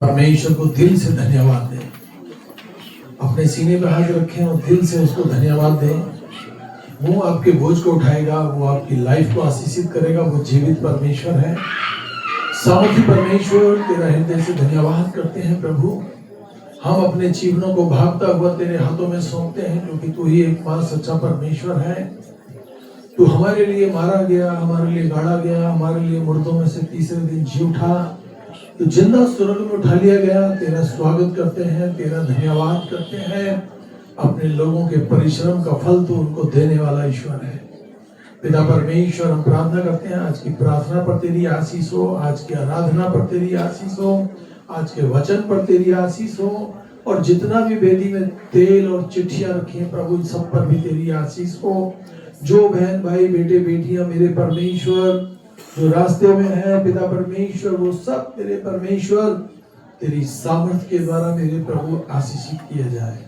परमेश्वर को दिल से धन्यवाद दें। अपने सीने पे हाथ रखें और दिल से उसको धन्यवाद दें। वो आपके बोझ को उठाएगा, वो आपकी लाइफ को आशीषित करेगा। वो जीवित परमेश्वर है, सामर्थी परमेश्वर। तेरा हृदय से धन्यवाद करते हैं प्रभु। हम अपने जीवनों को भागता हुआ तेरे हाथों में सौंपते हैं, क्योंकि तू ही एकमात्र सच्चा परमेश्वर है। तू हमारे लिए मारा गया, हमारे लिए गाड़ा गया, हमारे लिए मुर्दों में से तीसरे दिन जी उठा, तो जिंदा स्वर्ग में उठा लिया गया। तेरा स्वागत करते हैं, तेरा धन्यवाद करते हैं। अपने लोगों के परिश्रम का फल तो उनको देने वाला ईश्वर है। पिता परमेश्वर, हम प्रार्थना करते हैं आज की प्रार्थना पर तेरी आशीष हो, आज की आराधना पर तेरी आशीष हो, आज के वचन पर तेरी आशीष हो, और जितना भी वेदी में तेल और चिट्ठियां रखी हैं प्रभु, इन सब पर भी तेरी आशीष हो। जो बहन भाई बेटे बेटियां मेरे परमेश्वर जो रास्ते में है पिता परमेश्वर, वो सब तेरे परमेश्वर तेरी सामर्थ के द्वारा मेरे प्रभु आशीषित किया जाए।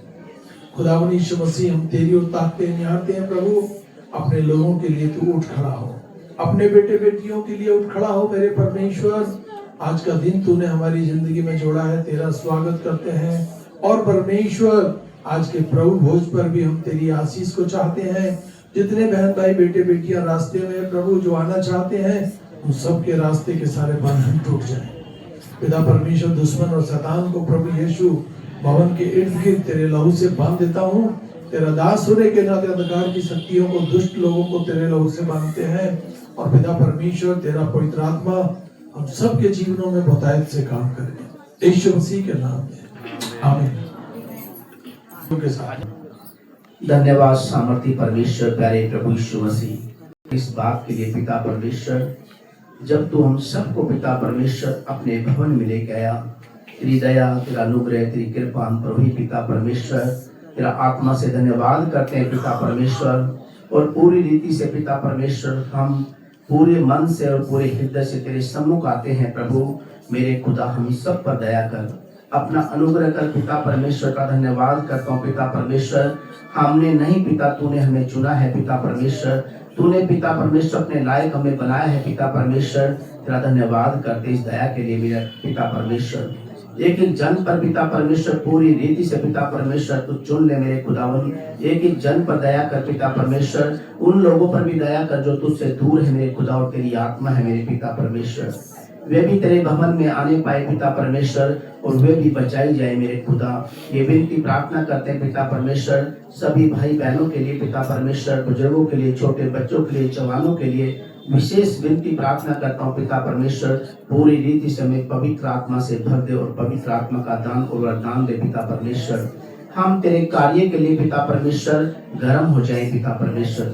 खुदावंद यीशु मसीह, हम तेरी ओर ताकते निहारते हैं प्रभु। अपने लोगों के लिए तू उठ खड़ा हो, अपने बेटे बेटियों के लिए उठ खड़ा हो मेरे परमेश्वर। आज का दिन तूने हमारी जिंदगी में जोड़ा है, तेरा स्वागत करते हैं। और परमेश्वर, आज के प्रभु भोज पर भी हम तेरी आशीष को चाहते हैं। जितने बहन भाई बेटे बेटियां रास्ते में प्रभु जो आना चाहते हैं, उन सब के रास्ते के सारे बंधन टूट जाए पिता परमेश्वर। दुश्मन और शैतान को प्रभु यीशु भवन के इर्द गिर्द तेरे लहू से बांध देता हूँ। तेरा दास होने के नाते अंधकार की शक्तियों को, दुष्ट लोगों को तेरे लहू से बांधते हैं। और पिता परमेश्वर, तेरा पवित्र आत्मा हम सब के जीवनों में बहुतायत से काम करे, यीशु मसीह के नाम में आमीन। धन्यवाद सामर्थी परमेश्वर, प्यारे प्रभु यीशु मसीह, इस बात के लिए पिता परमेश्वर, जब तू हम सबको पिता परमेश्वर अपने भवन में ले गया, तेरी दया, तेरा अनुग्रह, तेरी कृपा हम प्रभु पिता परमेश्वर तेरा आत्मा से धन्यवाद करते हैं पिता परमेश्वर। और पूरी रीति से पिता परमेश्वर हम पूरे मन से और पूरे हृदय से तेरे सम्मुख आते हैं प्रभु। मेरे खुदा, हम सब पर दया कर, अपना अनुग्रह कर पिता परमेश्वर का धन्यवाद करता हूँ पिता परमेश्वर। हमने नहीं पिता, तूने हमें चुना है पिता परमेश्वर, तूने पिता परमेश्वर अपने लायक हमें बनाया है पिता परमेश्वर। तेरा धन्यवाद करते इस दया के लिए मेरा पिता परमेश्वर। एक एक जन पर पिता परमेश्वर पूरी रीति से पिता परमेश्वर तू चुन ले मेरे खुदावन। एक एक जन पर दया कर पिता परमेश्वर, उन लोगों पर भी दया कर जो तुझसे दूर है मेरे खुदा, और तेरी आत्मा है मेरे पिता परमेश्वर। वे भी तेरे भवन में आने पाए पिता परमेश्वर, और वे भी बचाई जाए मेरे खुदा। ये विनती प्रार्थना करते हैं पिता परमेश्वर, सभी भाई बहनों के लिए पिता परमेश्वर, बुजुर्गों के लिए, छोटे बच्चों के लिए, जवानों के लिए विशेष विनती प्रार्थना करता हूँ पिता परमेश्वर। पूरी रीति से हमें पवित्र आत्मा से भर दे, और पवित्र आत्मा का दान और वरदान दे पिता परमेश्वर। हम तेरे कार्य के लिए पिता परमेश्वर गर्म हो जाए पिता परमेश्वर,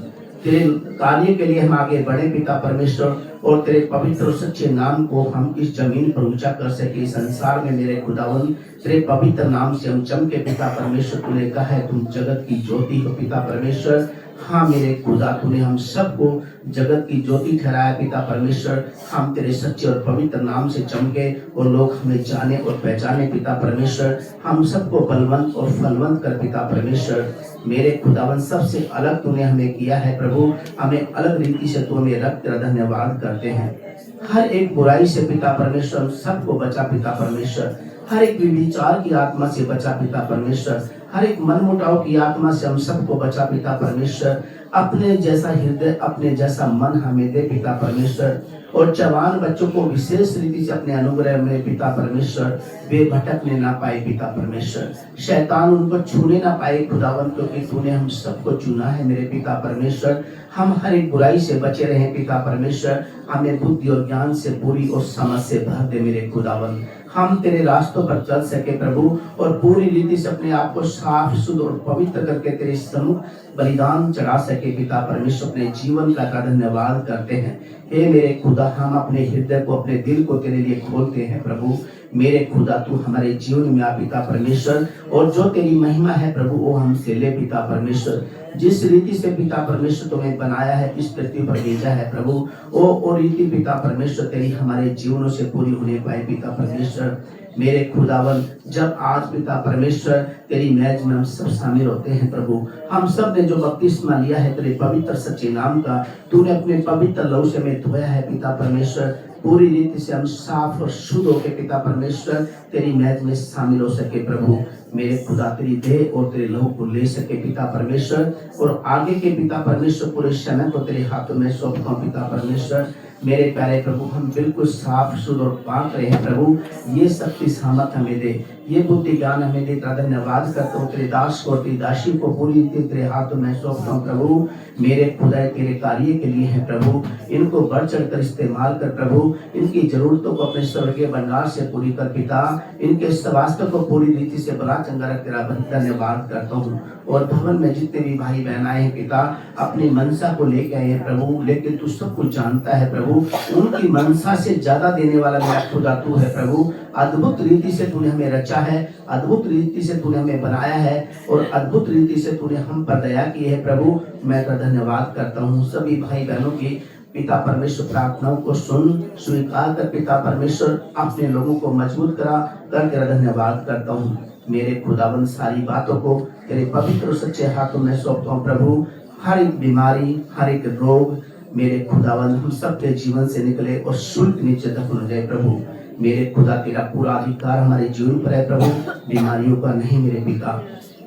तेरे कार्य के लिए हम आगे बढ़े पिता परमेश्वर, और तेरे पवित्र और सच्चे नाम को हम इस जमीन पर ऊंचा कर सके संसार में मेरे खुदावन। तेरे पवित्र नाम से हम चमके पिता परमेश्वर। तूने कहा है तुम जगत की ज्योति हो पिता परमेश्वर। हाँ मेरे खुदा, तूने हम सबको जगत की ज्योति ठहराया पिता परमेश्वर। हम तेरे सच्चे और पवित्र नाम से चमके और लोग हमें जाने और पहचाने पिता परमेश्वर। हम सबको बलवंत और फलवंत कर पिता परमेश्वर। मेरे खुदावन, सबसे अलग तूने हमें किया है प्रभु, हमें अलग रीति से तू हमें रख, तेरा धन्यवाद करते हैं। हर एक बुराई से पिता परमेश्वर सबको बचा पिता परमेश्वर, हर एक विचार की आत्मा से बचा पिता परमेश्वर, हर एक मनमुटाव की आत्मा से हम सबको बचा पिता परमेश्वर। अपने जैसा हृदय, अपने जैसा मन हमें दे पिता परमेश्वर, और जवान बच्चों को विशेष रीति से अपने अनुग्रह में पिता परमेश्वर, वे भटकने ना पाए पिता परमेश्वर, शैतान उनको छूने ना पाए खुदावन, क्योंकि तूने हम सबको चुना है मेरे पिता परमेश्वर। हम हर एक बुराई से बचे रहे पिता परमेश्वर, हमें बुद्धि और ज्ञान से पूरी और समझ से भर दे मेरे खुदावन। हम तेरे रास्तों पर चल सके प्रभु, और पूरी रीति से अपने आप को साफ शुद्ध और पवित्र करके तेरे सम्मुख बलिदान चढ़ा सके पिता परमेश्वर। अपने जीवन का धन्यवाद करते हैं। हे मेरे खुदा, हम अपने हृदय को, अपने दिल को तेरे लिए खोलते हैं प्रभु। मेरे खुदा, तू हमारे जीवन में आ पिता परमेश्वर, और जो तेरी महिमा है प्रभु वो हमसे ले पिता परमेश्वर। जिस रीति से पिता परमेश्वर तुम्हें बनाया है, इस पृथ्वी पर भेजा है प्रभु, ओ रीति पिता परमेश्वर तेरी हमारे जीवनों से पूरी होने पाए पिता परमेश्वर। मेरे खुदावन, जब आज पिता परमेश्वर तेरी मैच में हम सब शामिल होते हैं प्रभु, हम सब ने जो बपतिस्मा लिया है तेरे पवित्र सच्चे नाम का, तूने अपने पवित्र लहू से हमें धोया है पिता परमेश्वर। पूरी रीति से हम साफ और शुद्ध होकर पिता परमेश्वर तेरी मैच में शामिल हो सके प्रभु। मेरे खुदा तेरी देह और तेरे लहू को ले सके पिता परमेश्वर, और आगे के पिता परमेश्वर पूरे समय को तेरे हाथों में सौंपता हूं पिता परमेश्वर। मेरे प्यारे प्रभु, हम बिल्कुल साफ शुद्ध और पाक रहे हैं प्रभु। ये शक्ति सामर्थ हमें दे, ये बुद्धि ज्ञान हमें दे। तेरा धन्यवाद करता हूँ, तेरे दास को तेरी दासी को पूरी रीति तेरे हाथों में सौंपता हूँ प्रभु। मेरे खुदा तेरे कार्य के लिए है प्रभु, इनको बढ़ चढ़ कर इस्तेमाल कर प्रभु। इनकी जरूरतों को अपने स्वर्गीय भंडार से पूरी कर पिता। इनके स्वास्थ्य को पूरी रीति से बड़ा चंगा रख, तेरा धन्यवाद करता हूँ। और भवन में जितने भी भाई बहन आए हैं पिता, अपनी मनसा को लेके आए हैं प्रभु, लेकिन तू सब कुछ जानता है प्रभु। उनकी मनसा से ज्यादा देने वाला मेरा खुदा तू है प्रभु। अद्भुत रीति से तूने हमें रचा है, अद्भुत रीति से तूने हमें बनाया है, और अद्भुत रीति से तूने हम पर दया की है प्रभु। मैं तेरा धन्यवाद करता हूँ। सभी भाई बहनों की पिता परमेश्वर प्रार्थनाओं को सुन स्वीकार कर पिता परमेश्वर अपने लोगों को मजबूत करा कर तेरा धन्यवाद करता हूँ। मेरे खुदाबंद सारी बातों को तेरे पवित्र और सच्चे हाथों में सौंपता हूँ प्रभु। हर एक बीमारी, हर एक रोग मेरे खुदाबंद हम सबके जीवन से निकले और शुल्क नीचे दफन हो जाए प्रभु। मेरे खुदा तेरा पूरा अधिकार हमारे जीवन पर है प्रभु, बीमारियों का नहीं मेरे पिता।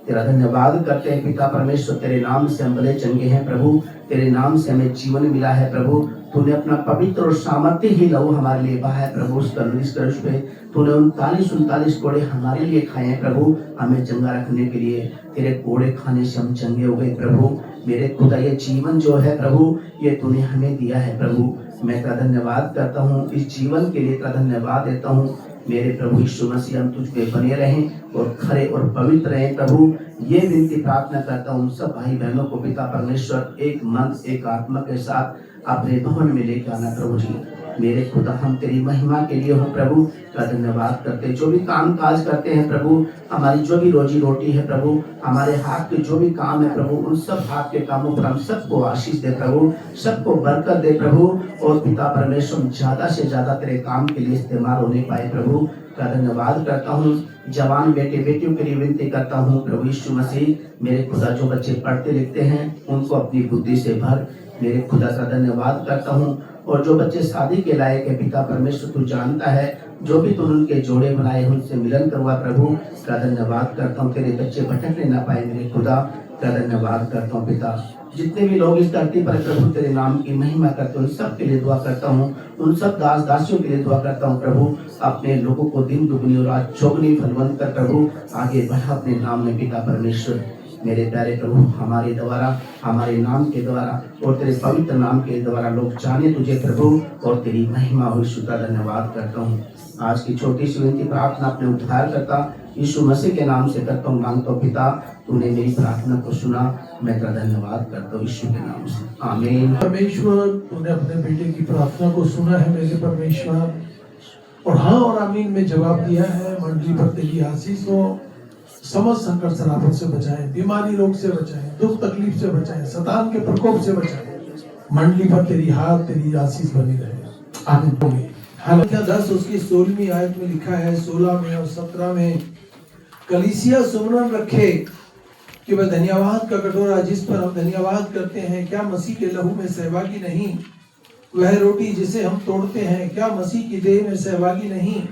तेरा धन्यवाद करते हैं पिता परमेश्वर, तेरे नाम से हम भले चंगे हैं प्रभु, तेरे नाम से हमें जीवन मिला है प्रभु। तूने अपना पवित्र और सामर्थ्य ही लहू हमारे लिए बहा है प्रभु। उस क्रूस पे तूने 39 कोड़े हमारे लिए खाए हैं प्रभु, हमें चंगा रखने के लिए। तेरे कोड़े खाने से हम चंगे हो गए प्रभु। मेरे खुदा ये जीवन जो है प्रभु, ये तूने हमें दिया है प्रभु। मैं तेरा धन्यवाद करता हूँ, इस जीवन के लिए तेरा धन्यवाद देता हूँ। मेरे प्रभु यीशु मसीह, हम तुझ पे बने रहें और खरे और पवित्र रहें प्रभु। ये विनती प्रार्थना करता हूँ सब भाई बहनों को पिता परमेश्वर एक मन एक आत्मा के साथ अपने भवन में लेकर आना प्रभु जी। मेरे खुदा, हम तेरी महिमा के लिए हो प्रभु, का धन्यवाद करते। जो भी काम काज करते हैं प्रभु, हमारी जो भी रोजी रोटी है प्रभु, हमारे हाथ के जो भी काम है प्रभु, उन सब हाथ के कामों पर हम सबको आशीष दे प्रभु, सबको बरकत दे प्रभु। और पिता परमेश्वर ज्यादा से ज्यादा तेरे काम के लिए इस्तेमाल होने पाए प्रभु, का धन्यवाद करता हूँ। जवान बेटे बेटियों के लिए विनती करता हूँ प्रभु यीशु मसीह, मेरे खुदा जो बच्चे पढ़ते लिखते हैं उनको अपनी बुद्धि से भर। मेरे खुदा का धन्यवाद करता हूँ। और जो बच्चे शादी के लायक है पिता परमेश्वर, तू जानता है, जो भी तूने उनके जोड़े बनाए उनसे मिलन करवा प्रभु, का धन्यवाद करता हूँ। तेरे बच्चे भटकने ना पाए मेरे खुदा, का धन्यवाद करता हूँ पिता। जितने भी लोग इस धरती पर प्रभु तेरे नाम की महिमा करते हैं, उन सब के लिए दुआ करता हूँ। उन सब दास दासियों के लिए दुआ करता हूँ प्रभु, अपने लोगों को दिन दुगनी और रात चौगनी फलवंत कर प्रभु आगे बढ़ा अपने नाम में पिता परमेश्वर। मेरे प्यारे प्रभु, हमारे द्वारा, हमारे नाम के द्वारा और तेरे पवित्र नाम के द्वारा लोग जाने तुझे प्रभु और तेरी महिमा हो। यीशु का धन्यवाद करता हूँ। आज की छोटी सी विनती प्रार्थना अपने उद्धार करता यीशु मसीह के नाम से करता हूँ, मांगता हूँ पिता, तूने मेरी प्रार्थना को सुना। मैं तेरा धन्यवाद करता हूँ यीशु के नाम से, आमीन। परमेश्वर, तूने अपने बेटे की प्रार्थना को सुना है मेरे परमेश्वर, और हाँ और आमीन में जवाब दिया है। मंडली पर तेरी आशीष हो, समस्त संकट सराफत से बचाए, बीमारी रोग से बचाए, दुख तकलीफ से बचाए, शैतान के प्रकोप से बचाए। मंडली पर तेरी हाथ, तेरी आशीष बनी रहे, आमीन। हालांकि 10 उसकी 16वीं आयत में लिखा है, 16 में और 17 में, कलीसिया सुमरन रखे कि वह धन्यवाद का कटोरा जिस पर हम धन्यवाद करते हैं, क्या मसीह के लहू में सहभागी नहीं? वह रोटी जिसे हम तोड़ते हैं, क्या मसीह की देह में सहभागी नहीं?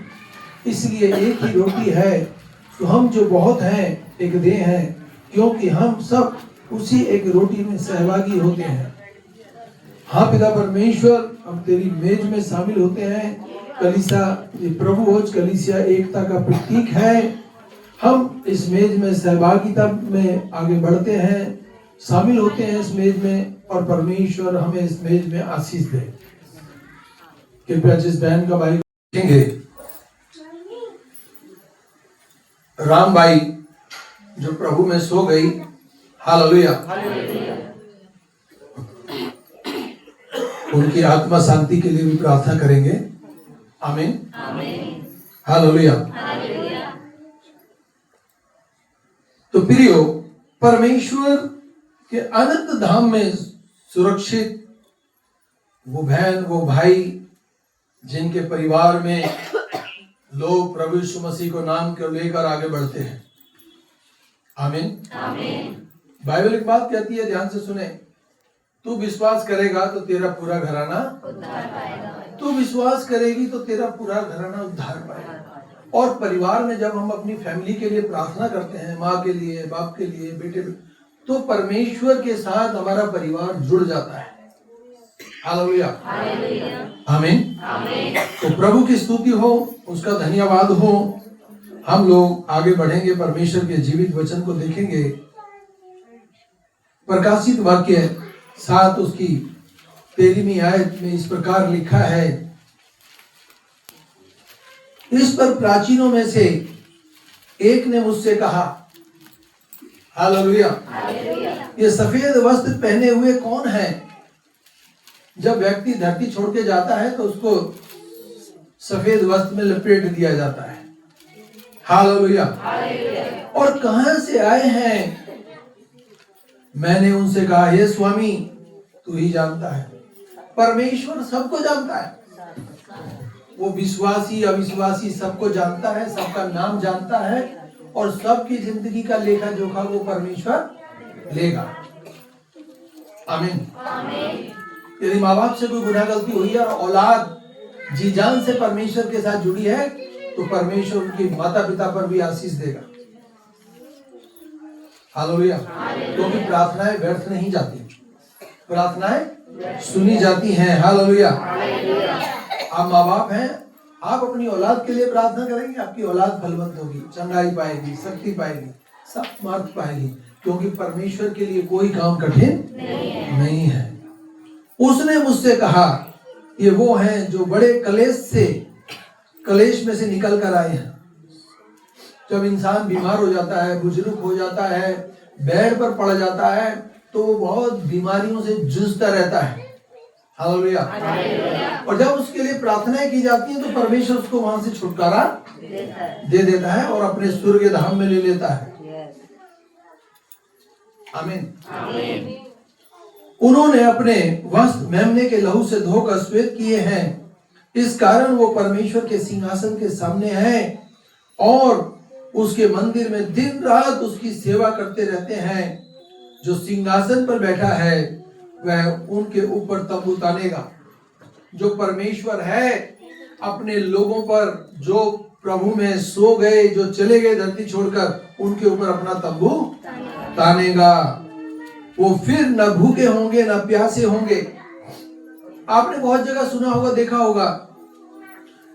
इसलिए एक ही रोटी है तो हम जो बहुत हैं एक देह हैं, क्योंकि हम सब उसी एक रोटी में सहभागी होते हैं। हाँ पिता परमेश्वर, हम तेरी मेज में शामिल होते हैं। कलीसिया, प्रभु भोज कलीसिया एकता का प्रतीक है। हम इस मेज में सहभागिता में आगे बढ़ते हैं, शामिल होते हैं इस मेज में, और परमेश्वर हमें इस मेज में आशीष दे। कृपया जिस बहन का भाई देखेंगे, राम भाई जो प्रभु में सो गई, हालेलुया, उनकी आत्मा शांति के लिए भी प्रार्थना करेंगे, आमीन, हालेलुया। तो प्रियो, परमेश्वर के अनंत धाम में सुरक्षित वो बहन, वो भाई जिनके परिवार में लोग प्रभु यीशु मसीह को नाम को लेकर आगे बढ़ते हैं, आमीन। बाइबल एक बात कहती है, ध्यान से सुने, तू विश्वास करेगा तो तेरा पूरा घराना उद्धार पाएगा। तू विश्वास करेगी तो तेरा पूरा घराना उद्धार पाएगा। और परिवार में जब हम अपनी फैमिली के लिए प्रार्थना करते हैं, माँ के लिए, बाप के लिए, बेटे, तो परमेश्वर के साथ हमारा परिवार जुड़ जाता है। हालेलुया, आमीन। तो प्रभु की स्तुति हो, उसका धन्यवाद हो। हम लोग आगे बढ़ेंगे, परमेश्वर के जीवित वचन को देखेंगे। प्रकाशित वाक्य 7 उसकी 13वीं आयत में इस प्रकार लिखा है, इस पर प्राचीनों में से एक ने मुझसे कहा, हालेलुया, ये सफेद वस्त्र पहने हुए कौन है? जब व्यक्ति धरती छोड़ के जाता है तो उसको सफेद वस्त्र में लपेट दिया जाता है। हालेलुया। और कहां से आए हैं? मैंने उनसे कहा, हे स्वामी, तू ही जानता है। परमेश्वर सबको जानता है, वो विश्वासी अविश्वासी सबको जानता है, सबका नाम जानता है, और सबकी जिंदगी का लेखा जोखा वो परमेश्वर लेगा। आमीन। यदि माँ बाप से कोई गुनाह गलती हुई है और औलाद जी जान से परमेश्वर के साथ जुड़ी है, तो परमेश्वर उनकी माता पिता पर भी आशीष देगा। हालेलुया। क्योंकि प्रार्थनाएं व्यर्थ नहीं जाती, प्रार्थनाएं सुनी जाती हैं। हालेलुया। आप माँ बाप हैं, आप अपनी औलाद के लिए प्रार्थना करेंगे, आपकी औलाद फलवंत होगी, चंगाई पाएगी, शक्ति पाएगी, सामर्थ पाएगी, क्योंकि परमेश्वर के लिए कोई काम कठिन नहीं है। उसने मुझसे कहा, ये वो हैं जो बड़े कलेश में से निकल कर आए हैं। जब इंसान बीमार हो जाता है, बुजुर्ग हो जाता है, बेड पर पड़ जाता है, तो वो बहुत बीमारियों से जूझता रहता है। हालेलुया। और जब उसके लिए प्रार्थनाएं की जाती हैं तो परमेश्वर उसको वहां से छुटकारा दे देता है और अपने स्वर्ग धाम में ले लेता है। आमीन। उन्होंने अपने वस्त्र मेमने के लहू से धोकर श्वेत किए हैं, इस कारण वो परमेश्वर के सिंहासन के सामने हैं और उसके मंदिर में दिन रात उसकी सेवा करते रहते हैं। जो सिंहासन पर बैठा है वह उनके ऊपर तंबू तानेगा। जो परमेश्वर है अपने लोगों पर, जो प्रभु में सो गए, जो चले गए धरती छोड़कर, उनके ऊपर अपना तंबू तानेगा। वो फिर न भूखे होंगे न प्यासे होंगे। आपने बहुत जगह सुना होगा, देखा होगा,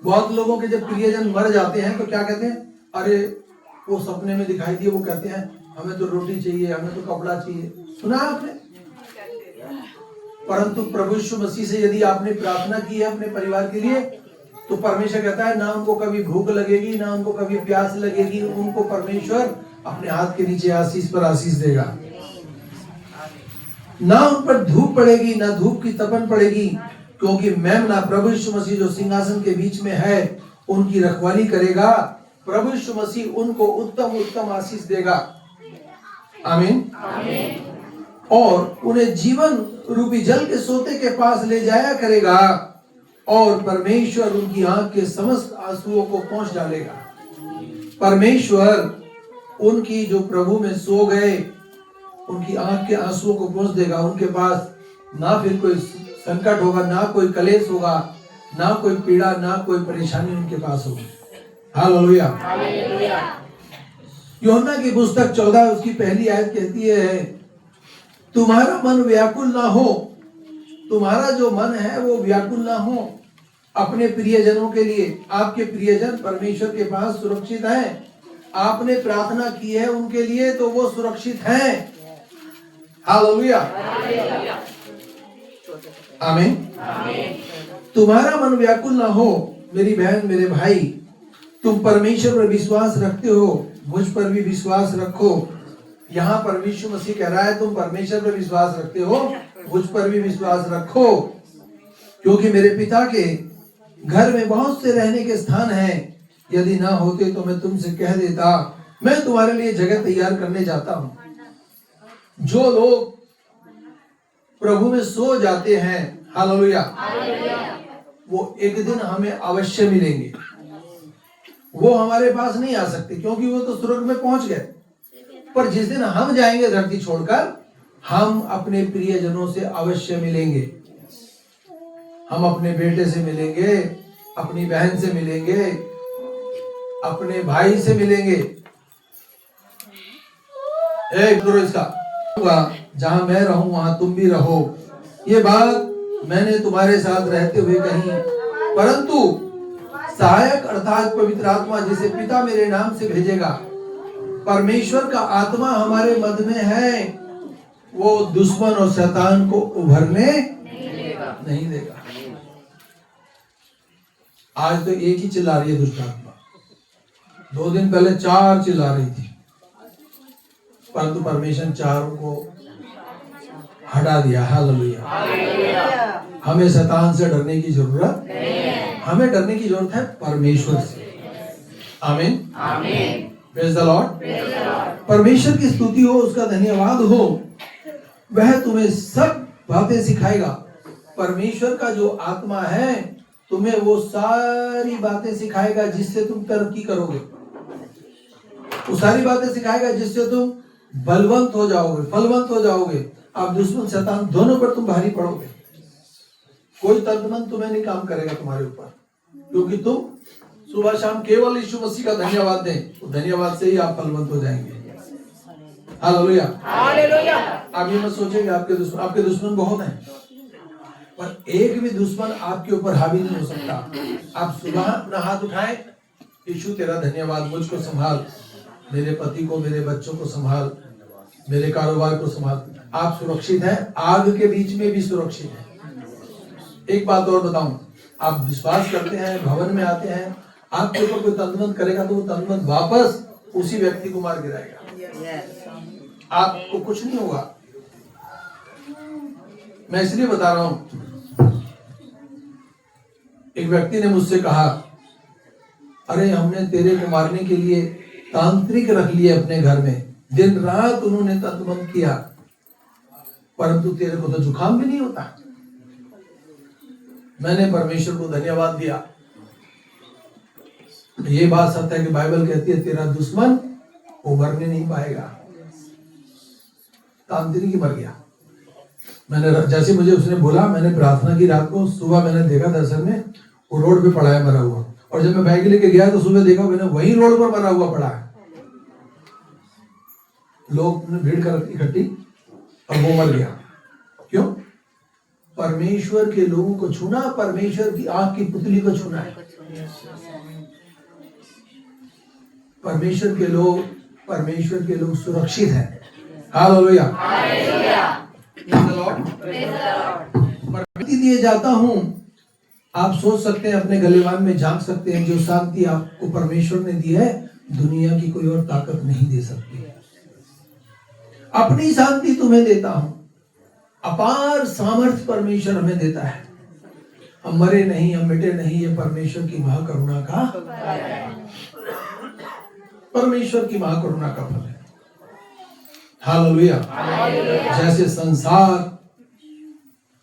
बहुत लोगों के जब प्रियजन मर जाते हैं तो क्या कहते हैं? अरे वो सपने में दिखाई दिए, वो कहते हैं हमें तो रोटी चाहिए, हमें तो कपड़ा चाहिए। सुना है आपने? परंतु प्रभु यीशु मसीह से यदि आपने प्रार्थना की है अपने परिवार के लिए, तो परमेश्वर कहता है ना उनको कभी भूख लगेगी, ना उनको कभी प्यास लगेगी, उनको परमेश्वर अपने हाथ के नीचे आशीष पर आशीष देगा। ना उन पर धूप पड़ेगी, ना धूप की तपन पड़ेगी, क्योंकि मेमना प्रभु यीशु मसीह जो सिंहासन के बीच में है उनकी रखवाली करेगा। प्रभु यीशु मसीह उनको उत्तम उत्तम आशीष देगा। आमीन। और उन्हें जीवन रूपी जल के सोते के पास ले जाया करेगा और परमेश्वर उनकी आंख के समस्त आंसुओं को पोंछ डालेगा। परमेश्वर उनकी जो प्रभु में सो गए उनकी आंख के आंसुओं को पोंछ देगा। उनके पास ना फिर कोई संकट होगा, ना कोई कलेश होगा, ना कोई पीड़ा, ना कोई परेशानी उनके पास होगी। हालेलुया। यूहन्ना की पुस्तक 14 उसकी पहली आयत कहती है, तुम्हारा मन व्याकुल ना हो। तुम्हारा जो मन है वो व्याकुल ना हो अपने प्रियजनों के लिए। आपके प्रियजन परमेश्वर के पास सुरक्षित हैं। आपने प्रार्थना की है उनके लिए तो वो सुरक्षित हैं। हालेलुया। आमीन। तुम्हारा मन व्याकुल ना हो। मेरी बहन, मेरे भाई, तुम परमेश्वर पर विश्वास रखते हो, मुझ पर भी विश्वास रखो। यहाँ पर यीशु मसीह कह रहा है तुम परमेश्वर पर विश्वास रखते हो, मुझ पर भी विश्वास रखो, क्योंकि मेरे पिता के घर में बहुत से रहने के स्थान हैं। यदि ना होते तो मैं तुमसे कह देता, मैं तुम्हारे लिए जगह तैयार करने जाता हूं। जो लोग प्रभु में सो जाते हैं, हालेलुया, वो एक दिन हमें अवश्य मिलेंगे। वो हमारे पास नहीं आ सकते क्योंकि वो तो स्वर्ग में पहुंच गए। पर जिस दिन हम जाएंगे धरती छोड़कर, हम अपने प्रियजनों से अवश्य मिलेंगे। हम अपने बेटे से मिलेंगे, अपनी बहन से मिलेंगे, अपने भाई से मिलेंगे। एक गुरु इसका जहां मैं रहूं वहां तुम भी रहो, ये बात मैंने तुम्हारे साथ रहते हुए कही, परंतु सहायक अर्थात पवित्र आत्मा जिसे पिता मेरे नाम से भेजेगा, परमेश्वर का आत्मा हमारे मध्य में है, वो दुश्मन और शैतान को उभरने नहीं देगा। आज तो एक ही चिल्ला रही है दुष्ट आत्मा, 2 दिन पहले 4 चिल्ला रही थी, परंतु परमेश्वर चारों को हटा दिया। हालेलुया। हमें शैतान से डरने की जरूरत नहीं, हमें डरने की जरूरत है परमेश्वर से। आमीन, आमीन, प्रेज द लॉर्ड। परमेश्वर की स्तुति हो, उसका धन्यवाद हो। वह तुम्हें सब बातें सिखाएगा। परमेश्वर का जो आत्मा है तुम्हें वो सारी बातें सिखाएगा जिससे तुम तरक्की करोगे, वो सारी बातें सिखाएगा जिससे तुम बलवंत हो जाओगे, फलवंत हो जाओगे। आप दुश्मन शैतान दोनों पर तुम भारी पड़ोगे। कोई तंत्रमंत्र तुम्हें नहीं काम करेगा तुम्हारे ऊपर, क्योंकि तुम सुबह शाम केवल यीशु मसीह का धन्यवाद दें, तो धन्यवाद से ही आप फलवंत हो जाएंगे। Hallelujah, hallelujah. आप ये मत सोचेंगे आपके दुश्मन बहुत हैं, पर एक भी दुश्मन आपके ऊपर हावी नहीं हो सकता। आप सुबह अपना हाथ उठाएं, यीशु तेरा धन्यवाद, मुझको संभाल, मेरे पति को, मेरे बच्चों को संभाल, मेरे कारोबार को संभाल। आप सुरक्षित हैं, आग के बीच में भी सुरक्षित हैं। एक बात और बताऊं, आप विश्वास करते हैं, भवन में आते हैं, आपके ऊपर कोई तंत्रमंत्र करेगा तो वो तंत्रमंत्र वापस उसी व्यक्ति को मार गिराएगा, आपको कुछ नहीं होगा। मैं इसलिए बता रहा हूं, एक व्यक्ति ने मुझसे कहा, अरे हमने तेरे को मारने के लिए तांत्रिक रख लिए अपने घर में, दिन रात उन्होंने तंत्रमंत्र किया, परंतु तेरे को तो जुकाम भी नहीं होता। मैंने परमेश्वर को धन्यवाद दिया। ये बात सत्य है कि बाइबल कहती है तेरा दुश्मन उभरने नहीं पाएगा। तांत्रिक ही मर गया। मैंने जैसे मुझे उसने बोला, मैंने प्रार्थना की रात को, सुबह मैंने देखा दर्शन में वो रोड पे पड़ा है मरा हुआ, और जब मैं बाइक लेके गया तो सुबह देखा मैंने वही रोड पर मरा हुआ पड़ा है। लोग ने भीड़ कर इकट्ठी और वो मर गया। क्यों? परमेश्वर के लोगों को छूना, परमेश्वर की आंख की पुतली को छूना है। परमेश्वर के लोग सुरक्षित हैं। हालेलुया, प्रगति दिए जाता हूं। आप सोच सकते हैं, अपने गलेवान में झांक सकते हैं, जो शांति आपको परमेश्वर ने दी है दुनिया की कोई और ताकत नहीं दे सकती। अपनी शांति तुम्हें देता हूं। अपार सामर्थ्य परमेश्वर हमें देता है। हम मरे नहीं, हम मिटे नहीं, ये परमेश्वर की महाकरुणा का, परमेश्वर की महाकरुणा का फल है। हालेलुया। जैसे संसार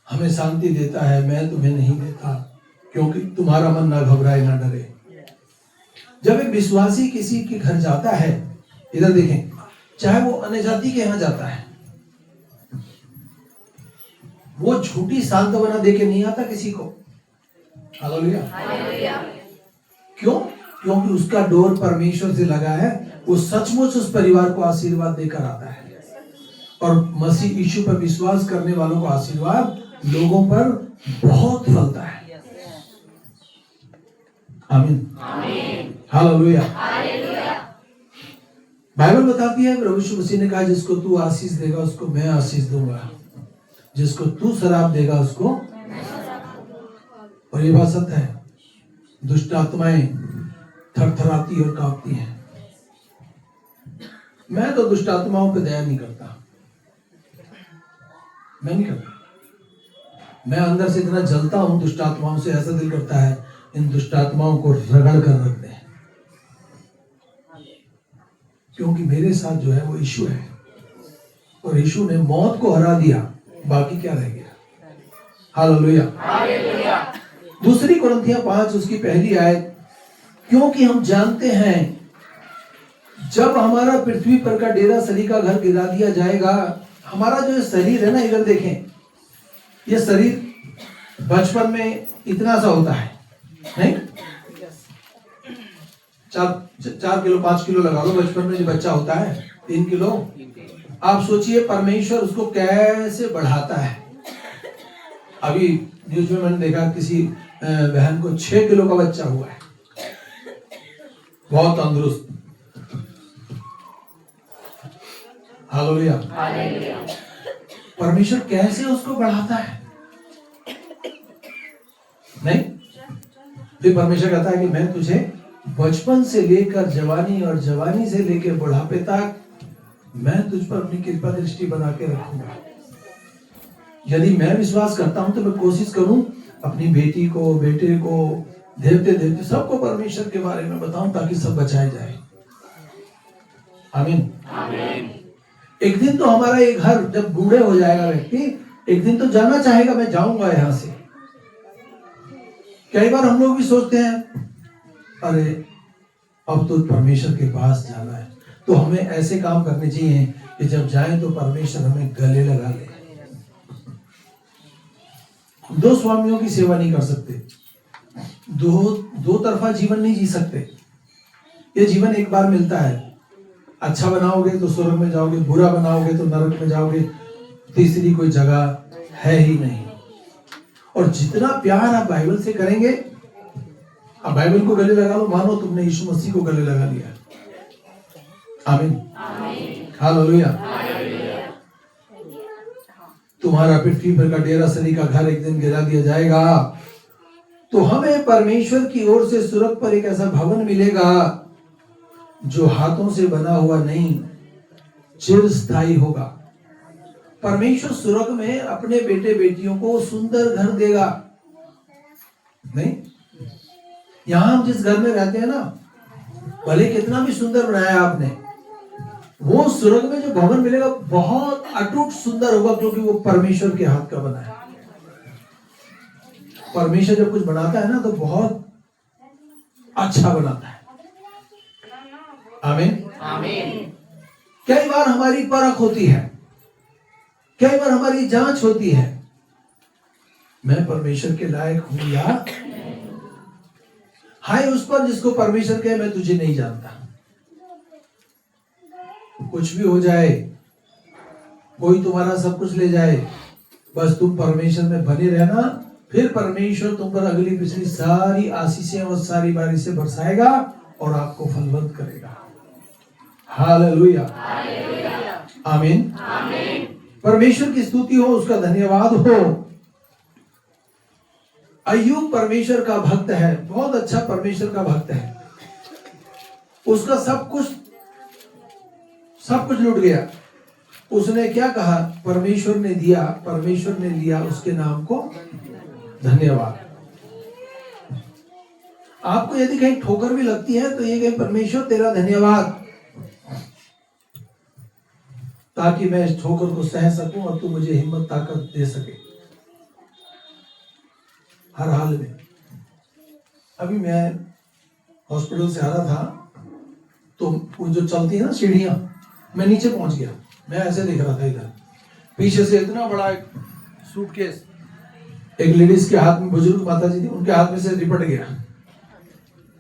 हमें शांति देता है, मैं तुम्हें नहीं देता, क्योंकि तुम्हारा मन ना घबराए ना डरे। जब एक विश्वासी किसी के घर जाता है, इधर देखें, चाहे वो अन्य जाति के यहाँ जाता है, वो झूठी सांत्वना देके नहीं आता किसी को। हालेलुया। क्यों? क्योंकि उसका डोर परमेश्वर से लगा है। वो सचमुच उस परिवार को आशीर्वाद देकर आता है, और मसीह यीशु पर विश्वास करने वालों को आशीर्वाद लोगों पर बहुत फलता है। आमीन, हालेलुया। बाइबल बताती है, प्रभु यीशु मसीह ने कहा, जिसको तू आशीष देगा उसको मैं आशीष दूंगा, जिसको तू शराब देगा उसको। और ये बात सत्य है। दुष्ट आत्माएं थरथराती और कांपती हैं। मैं तो दुष्ट आत्माओं पे दया नहीं करता, मैं नहीं करता। मैं अंदर से इतना जलता हूं दुष्ट आत्माओं से, ऐसा दिल करता है इन दुष्ट आत्माओं को रगड़ कर रख दे, क्योंकि मेरे साथ जो है वो यीशु है, और यीशु ने मौत को हरा दिया, बाकी क्या रह गया। हालेलुया। दूसरी कुरिन्थियों 5 उसकी पहली आयत, क्योंकि हम जानते हैं जब हमारा पृथ्वी पर का डेरा सरी का घर गिरा दिया जाएगा, हमारा जो शरीर है ना, इधर देखें, ये शरीर बचपन में इतना सा होता है नहीं, 4 किलो 5 किलो लगा लो, बचपन में जो बच्चा होता है 3 किलो। आप सोचिए परमेश्वर उसको कैसे बढ़ाता है। अभी न्यूज में मैंने देखा किसी बहन को 6 किलो का बच्चा हुआ है, बहुत तंदुरुस्त। हालेलुया। परमेश्वर कैसे उसको बढ़ाता है नहीं। फिर परमेश्वर कहता है कि मैं तुझे बचपन से लेकर जवानी और जवानी से लेकर बुढ़ापे तक मैं तुझ पर अपनी कृपा दृष्टि बना के रखूंगा। यदि मैं विश्वास करता हूं तो मैं कोशिश करूं अपनी बेटी को, बेटे को, देवते सबको परमेश्वर के बारे में बताऊं ताकि सब बचाए जाए। आमीन। एक दिन तो हमारा ये घर जब बूढ़े हो जाएगा व्यक्ति, एक दिन तो जाना चाहेगा, मैं जाऊंगा यहां से। कई बार हम लोग भी सोचते हैं अरे अब तो परमेश्वर के पास जाना है, तो हमें ऐसे काम करने चाहिए कि जब जाएं तो परमेश्वर हमें गले लगा ले। दो स्वामियों की सेवा नहीं कर सकते, दो तरफा जीवन नहीं जी सकते। ये जीवन एक बार मिलता है। अच्छा बनाओगे तो स्वर्ग में जाओगे, बुरा बनाओगे तो नरक में जाओगे, तीसरी कोई जगह है ही नहीं। और जितना प्यार आप बाइबल से करेंगे, आप बाइबल को गले लगा लो, मानो तुमने यीशु मसीह को गले लगा लिया। आमीन। हालेलुया। तुम्हारा पृथ्वी पर का डेरा सनी का घर एक दिन गिरा दिया जाएगा, तो हमें परमेश्वर की ओर से स्वर्ग पर एक ऐसा भवन मिलेगा जो हाथों से बना हुआ नहीं, चिरस्थायी होगा। परमेश्वर स्वर्ग में अपने बेटे बेटियों को सुंदर घर देगा नहीं। यहां हम जिस घर में रहते हैं ना, भले कितना भी सुंदर बनाया आपने, वो स्वर्ग में जो भवन मिलेगा बहुत अटूट सुंदर होगा, क्योंकि वो परमेश्वर के हाथ का बना है। परमेश्वर जब कुछ बनाता है ना तो बहुत अच्छा बनाता है। आमीन। आमीन। कई बार हमारी परख होती है, कई बार हमारी जांच होती है, मैं परमेश्वर के लायक हूं या हाय उस पर जिसको परमेश्वर कहे मैं तुझे नहीं जानता। कुछ भी हो जाए, कोई तुम्हारा सब कुछ ले जाए, बस तुम परमेश्वर में बने रहना, फिर परमेश्वर तुम पर अगली पिछली सारी आशीषें और सारी बारिशें बरसाएगा और आपको फलवंत करेगा। हालेलुया। आमीन। परमेश्वर की स्तुति हो, उसका धन्यवाद हो। अय्यूब परमेश्वर का भक्त है, बहुत अच्छा परमेश्वर का भक्त है। उसका सब कुछ लूट गया। उसने क्या कहा? परमेश्वर ने दिया, परमेश्वर ने लिया, उसके नाम को धन्यवाद। आपको यदि कहीं ठोकर भी लगती है तो ये कहीं परमेश्वर तेरा धन्यवाद, ताकि मैं इस ठोकर को सह सकूं और तू मुझे हिम्मत ताकत दे सके हर हाल में। अभी मैं हॉस्पिटल से आ रहा था तो वो जो चलती है ना सीढ़ियां, मैं नीचे पहुंच गया। मैं ऐसे देख रहा था, इधर पीछे से इतना बड़ा एक सूटकेस एक लेडीज के हाथ में, बुजुर्ग माता जी थी, उनके हाथ में से रिपट गया।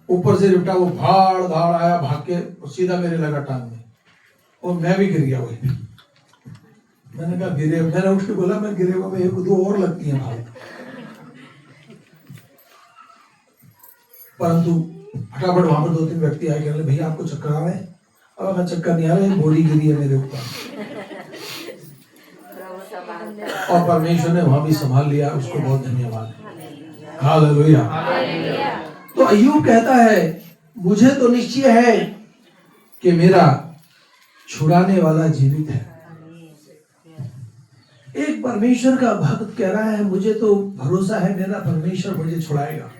ऊपर से रिपटा, वो भाड़ धाड़ आया भाग के और सीधा मेरे लगा टांग में, और मैं भी गिर गया वही। मैंने कहा गिरे, मैंने उठ के बोला मैं गिरे हुआ, एक दो और लगती है भाव। परंतु फटाफट वहां पर 2-3 व्यक्ति आए, कहने भैया आपको चक्कर आ रहे हैं? अब मैं चक्कर नहीं आ रहा है, बोरी गिरी है मेरे ऊपर। और परमेश्वर ने वहां भी संभाल लिया, उसको बहुत धन्यवाद। हालेलुया। तो अय्यूब कहता है मुझे तो निश्चय है कि मेरा छुड़ाने वाला जीवित है। एक परमेश्वर का भक्त कह रहा है मुझे तो भरोसा है मेरा परमेश्वर मुझे छुड़ाएगा।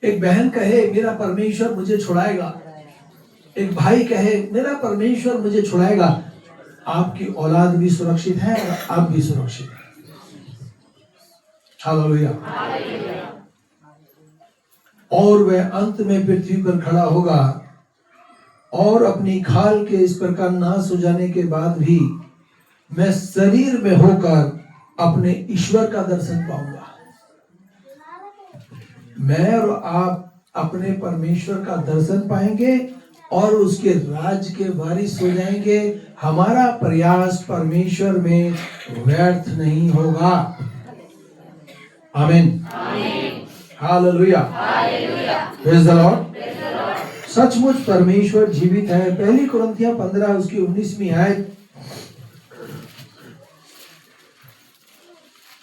एक बहन कहे मेरा परमेश्वर मुझे छुड़ाएगा। एक भाई कहे मेरा परमेश्वर मुझे छुड़ाएगा। आपकी औलाद भी सुरक्षित है और आप भी सुरक्षित हैं। हालेलुया। और वह अंत में पृथ्वी पर खड़ा होगा और अपनी खाल के इस प्रकार नाश हो जाने के बाद भी मैं शरीर में होकर अपने ईश्वर का दर्शन पाऊंगा। मैं और आप अपने परमेश्वर का दर्शन पाएंगे और उसके राज के वारिस हो जाएंगे। हमारा प्रयास परमेश्वर में व्यर्थ नहीं होगा। आमीन। हालेलुया। Praise the Lord. सचमुच परमेश्वर जीवित है। पहली कुरिन्थियों 15 उसकी 19वीं आयत,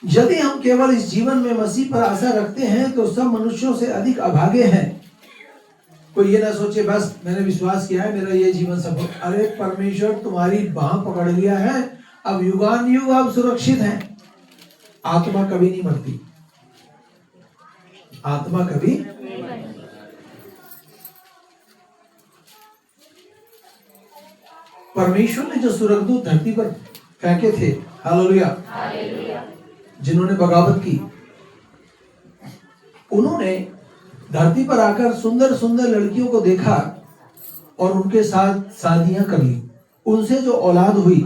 यदि हम केवल इस जीवन में मसीह पर आशा रखते हैं तो सब मनुष्यों से अधिक अभागे हैं। कोई ये ना सोचे बस मैंने विश्वास किया है मेरा ये जीवन सफल। अरे परमेश्वर तुम्हारी बाह पकड़ लिया है, अब युगानुयुग आप सुरक्षित हैं। आत्मा कभी नहीं मरती, आत्मा कभी परमेश्वर ने जो स्वर्गदूत धरती पर फेंके थे, हालेलुया, जिन्होंने बगावत की, उन्होंने धरती पर आकर सुंदर सुंदर लड़कियों को देखा और उनके साथ शादियां कर ली। उनसे जो औलाद हुई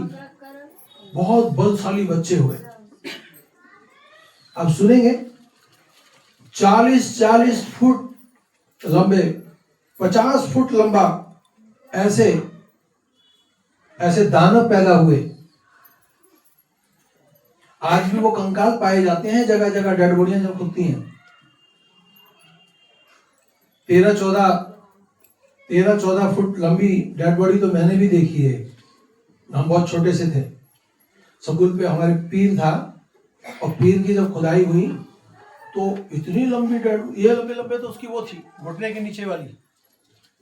बहुत बलशाली बच्चे हुए। अब सुनेंगे 40-40 फुट लंबे, 50 फुट लंबा ऐसे ऐसे दानव पैदा हुए। आज भी वो कंकाल पाए जाते हैं जगह जगह, डेड बॉडियां जब खुदती हैं। 13-14 फुट लंबी डेड बॉडी तो मैंने भी देखी है। हम बहुत छोटे से थे, स्कूल पे हमारे पीर था और पीर की जब खुदाई हुई तो इतनी लंबी डेड, ये लंबे लंबे तो उसकी वो थी घुटने के नीचे वाली,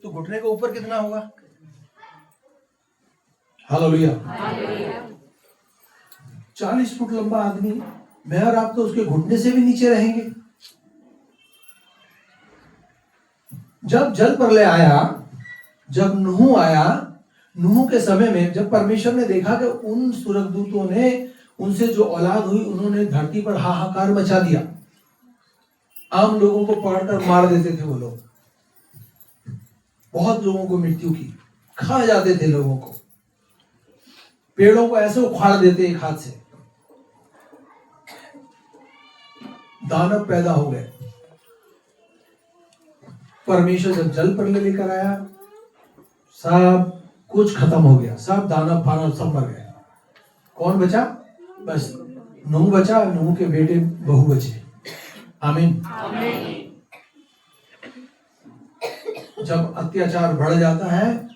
तो घुटने के ऊपर कितना होगा? हालेलुया। 40 फुट लंबा आदमी, मैं और आप तो उसके घुटने से भी नीचे रहेंगे। जब जल प्रलय आया, जब नूह आया, नूह के समय में जब परमेश्वर ने देखा कि उन स्वर्गदूतों ने, उनसे जो औलाद हुई, उन्होंने धरती पर हाहाकार मचा दिया। आम लोगों को पकड़कर मार देते थे वो लोग, बहुत लोगों को मृत्यु की, खा जाते थे लोगों को, पेड़ों को ऐसे उखाड़ देते एक हाथ से। दानव पैदा हो गए। परमेश्वर जब जल प्रलय लेकर आया, सब कुछ खत्म हो गया, सब दानव फानव सब मर गए। कौन बचा? बस नूह बचा, नूह के बेटे बहू बचे। आमीन। जब अत्याचार बढ़ जाता है,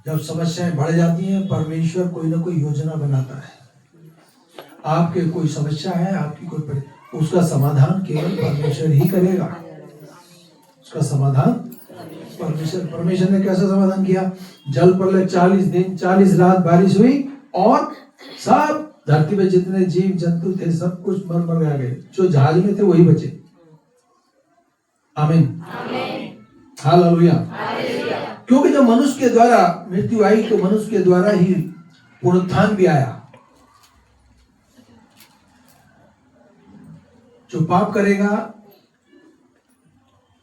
जब समस्याएं बढ़ जाती हैं, परमेश्वर कोई ना कोई योजना बनाता है। आपके कोई समस्या है, आपकी कोई, उसका समाधान केवल परमेश्वर ही करेगा। उसका समाधान परमेश्वर ने कैसा समाधान किया? जल प्रलय 40 दिन 40 रात बारिश हुई और सब धरती पे जितने जीव जंतु थे सब कुछ मर मर गए। जो जहाज में थे वही बचे। आमीन। हालेलुया। क्योंकि जब मनुष्य के द्वारा मृत्यु आई तो मनुष्य के द्वारा ही पुनरुत्थान भी आया। जो पाप करेगा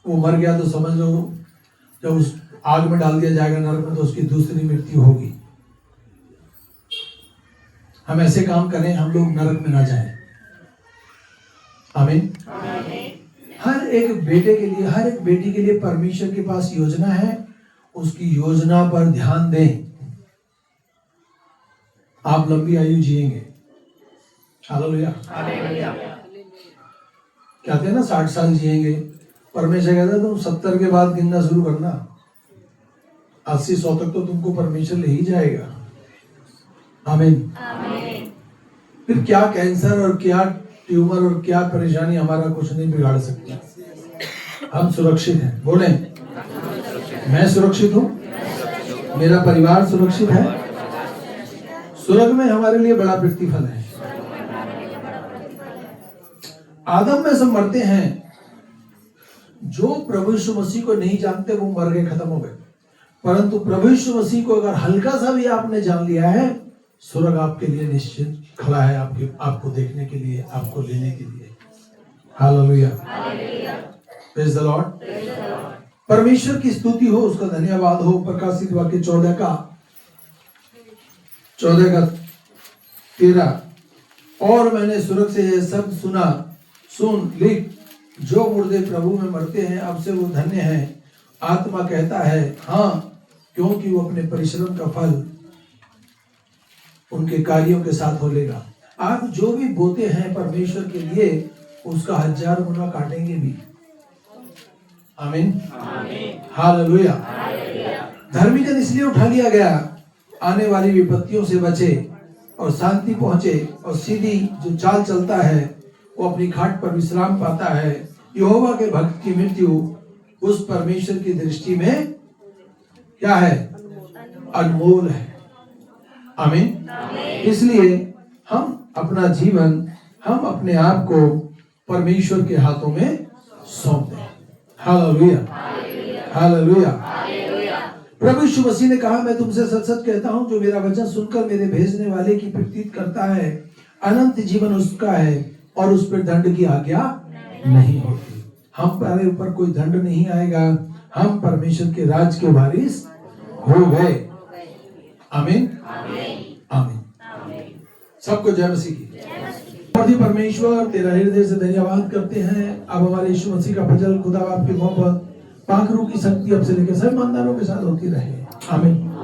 वो मर गया तो समझ लो, जब उस आग में डाल दिया जाएगा नरक में, तो उसकी दूसरी मृत्यु होगी। हम ऐसे काम करें हम लोग नरक में ना जाएं। आमीन। हर एक बेटे के लिए, हर एक बेटी के लिए परमेश्वर के पास योजना है। उसकी योजना पर ध्यान दें, आप लंबी आयु जिएंगे। हालेलुया। कहते हैं ना 60 साल जिएंगे। परमेश्वर कहता है तुम 70 के बाद गिनना शुरू करना, 80-100 तक तो तुमको परमेश्वर ले ही जाएगा। आमीन। फिर क्या कैंसर और क्या ट्यूमर और क्या परेशानी हमारा कुछ नहीं बिगाड़ सकती। हम सुरक्षित हैं। बोले, मैं सुरक्षित हूँ, मेरा परिवार सुरक्षित है। स्वर्ग में हमारे लिए बड़ा प्रतिफल है। आदम में सब मरते हैं। जो प्रभु यीशु मसीह को नहीं जानते वो मर गए, खत्म हो गए। परंतु प्रभु यीशु मसीह को अगर हल्का सा भी आपने जान लिया है, स्वर्ग आपके लिए निश्चित खड़ा है, आपको देखने के लिए, आपको लेने के लिए। हालेलुया। Praise the Lord. परमेश्वर की स्तुति हो, उसका धन्यवाद हो। प्रकाशित वाक्य 14 का 13, और मैंने स्वर्ग से यह शब्द सुना, सुन, लिख, जो मुर्दे प्रभु में मरते हैं अब से वो धन्य है। आत्मा कहता है हाँ, क्योंकि वो अपने परिश्रम का फल उनके कार्यों के साथ हो लेगा। आप जो भी बोते हैं परमेश्वर के लिए उसका 1000 गुना काटेंगे भी। आमीन, हालेलुया। धर्मी जन इसलिए उठा लिया गया आने वाली विपत्तियों से बचे और शांति पहुंचे, और सीधी जो चाल चलता है वो अपनी खाट पर विश्राम पाता है। यहोवा के भक्त की मृत्यु उस परमेश्वर की दृष्टि में क्या है? अनमोल है। आमीन। इसलिए हम अपना जीवन, हम अपने आप को परमेश्वर के हाथों में सौंप दें। Hallelujah, hallelujah. प्रभु यीशु मसीह ने कहा, मैं तुमसे सच सच कहता हूं, जो मेरा वचन सुनकर मेरे भेजने वाले की प्रतीत करता है, अनंत जीवन उसका है और उस पर दंड की आज्ञा नहीं होती। हम पर ऊपर कोई दंड नहीं आएगा, हम परमेश्वर के राज के वारिस हो गए। आमीन, आमीन। सबको जय मसीह की। परमेश्वर तेरा हृदय से धन्यवाद करते हैं। अब हमारे यीशु मसीह का फजल, खुदा आपकी मोहब्बत, पाक रूह की शक्ति अब से लेकर सब ईमानदारों के साथ होती रहे। आमीन।